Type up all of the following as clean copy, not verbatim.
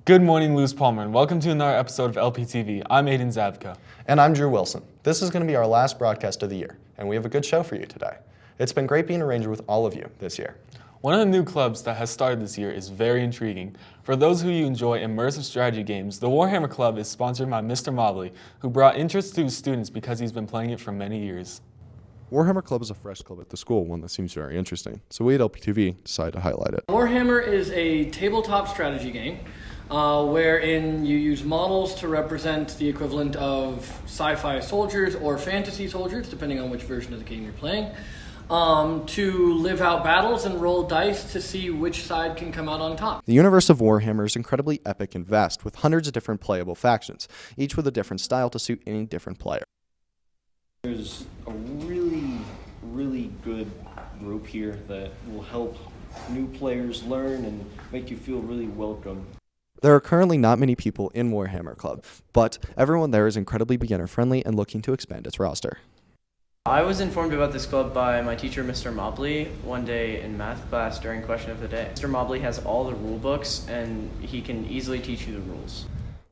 Good morning, Luz Palmer, and welcome to another episode of LPTV. I'm Aiden Zabka. And I'm Drew Wilson. This is going to be our last broadcast of the year, and we have a good show for you today. It's been great being a Ranger with all of you this year. One of the new clubs that has started this year is very intriguing. For those who enjoy immersive strategy games, the Warhammer Club is sponsored by Mr. Mobley, who brought interest to his students because he's been playing it for many years. Warhammer Club is a fresh club at the school, one that seems very interesting, so we at LPTV decided to highlight it. Warhammer is a tabletop strategy game wherein you use models to represent the equivalent of sci-fi soldiers or fantasy soldiers, depending on which version of the game you're playing, to live out battles and roll dice to see which side can come out on top. The universe of Warhammer is incredibly epic and vast, with hundreds of different playable factions, each with a different style to suit any different player. There's a really good group here that will help new players learn and make you feel really welcome. There are currently not many people in Warhammer Club, but everyone there is incredibly beginner-friendly and looking to expand its roster. I was informed about this club by my teacher, Mr. Mobley, one day in math class during question of the day. Mr. Mobley has all the rule books, and he can easily teach you the rules.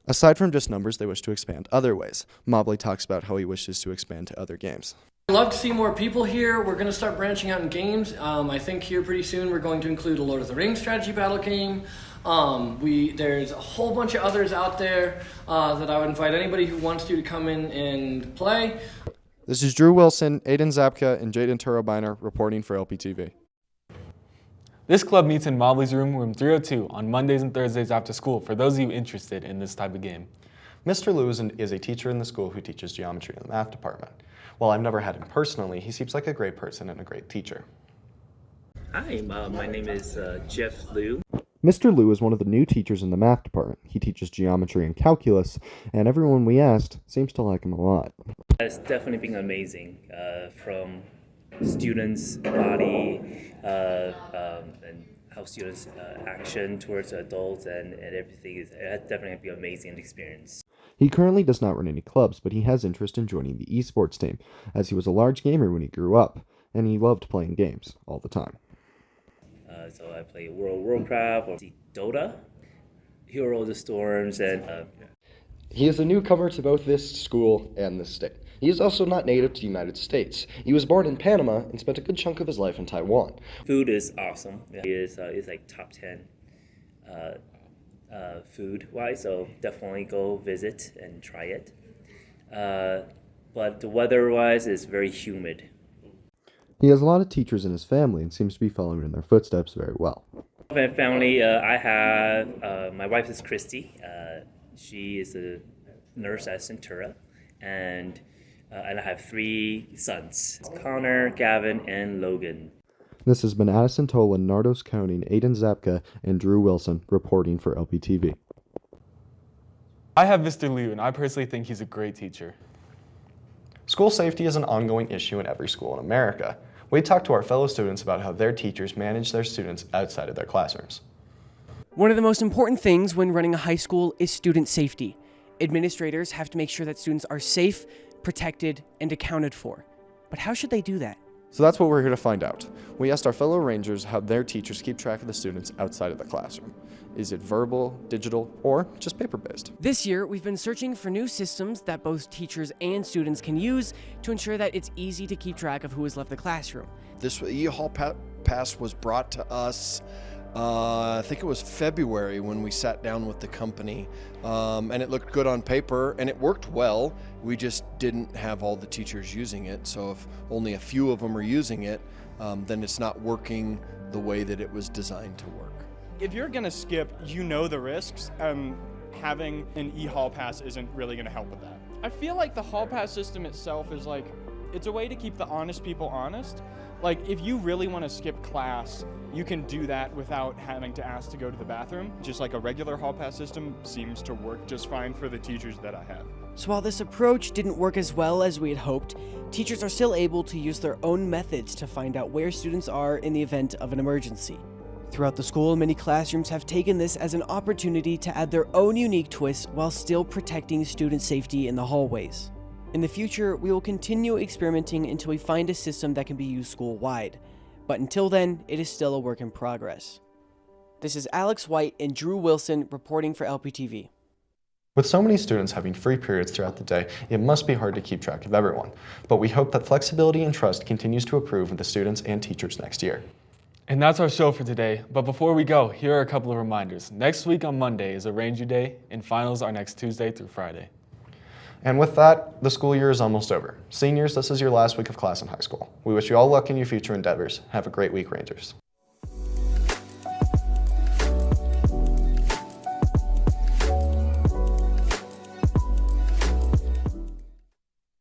Aside from just numbers, they wish to expand other ways. Mobley talks about how he wishes to expand to other games. I'd love to see more people here. We're going to start branching out in games. I think here pretty soon we're going to include a Lord of the Rings strategy battle game. There's a whole bunch of others out there that I would invite anybody who wants to come in and play. This is Drew Wilson, Aiden Zabka, and Jaden Turobiner reporting for LPTV. This club meets in Mobley's room 302, on Mondays and Thursdays after school for those of you interested in this type of game. Mr. Lewis is a teacher in the school who teaches geometry in the math department. While I've never had him personally, he seems like a great person and a great teacher. Hi, my name is Jeff Liu. Mr. Liu is one of the new teachers in the math department. He teaches geometry and calculus, and everyone we asked seems to like him a lot. It's definitely been amazing, from students' body and how students' action towards adults and everything. It has definitely been an amazing experience. He currently does not run any clubs, but he has interest in joining the esports team, as he was a large gamer when he grew up, and he loved playing games all the time. So I play World of Warcraft or Dota, Hero of the Storms, and He is a newcomer to both this school and this state. He is also not native to the United States. He was born in Panama and spent a good chunk of his life in Taiwan. food is awesome. It is like top 10 food-wise, so definitely go visit and try it. But the weather-wise is very humid. He has a lot of teachers in his family and seems to be following in their footsteps very well. My family, I have, my wife is Christy. She is a nurse at Centura, and I have 3 sons, Connor, Gavin, and Logan. This has been Addison Tolan, Nardos County, Aiden Zabka, and Drew Wilson reporting for LPTV. I have Mr. Liu, and I personally think he's a great teacher. School safety is an ongoing issue in every school in America. We talked to our fellow students about how their teachers manage their students outside of their classrooms. One of the most important things when running a high school is student safety. Administrators have to make sure that students are safe, protected, and accounted for. But how should they do that? So that's what we're here to find out. We asked our fellow Rangers how their teachers keep track of the students outside of the classroom. Is it verbal, digital, or just paper-based? This year, we've been searching for new systems that both teachers and students can use to ensure that it's easy to keep track of who has left the classroom. This e-hall pass was brought to us, I think it was February when we sat down with the company, and it looked good on paper and it worked well. We just didn't have all the teachers using it, so if only a few of them are using it, then it's not working the way that it was designed to work. If you're gonna skip, you know the risks, and having an e-hall pass isn't really gonna help with that. I feel like the hall pass system itself is like, it's a way to keep the honest people honest. Like, if you really want to skip class, you can do that without having to ask to go to the bathroom. Just like a regular hall pass system seems to work just fine for the teachers that I have. So while this approach didn't work as well as we had hoped, teachers are still able to use their own methods to find out where students are in the event of an emergency. Throughout the school, many classrooms have taken this as an opportunity to add their own unique twists while still protecting student safety in the hallways. In the future, we will continue experimenting until we find a system that can be used school-wide. But until then, it is still a work in progress. This is Alex White and Drew Wilson reporting for LPTV. With so many students having free periods throughout the day, it must be hard to keep track of everyone. But we hope that flexibility and trust continues to improve with the students and teachers next year. And that's our show for today. But before we go, here are a couple of reminders. Next week on Monday is a Ranger Day, and finals are next Tuesday through Friday. And with that, the school year is almost over. Seniors, this is your last week of class in high school. We wish you all luck in your future endeavors. Have a great week, Rangers.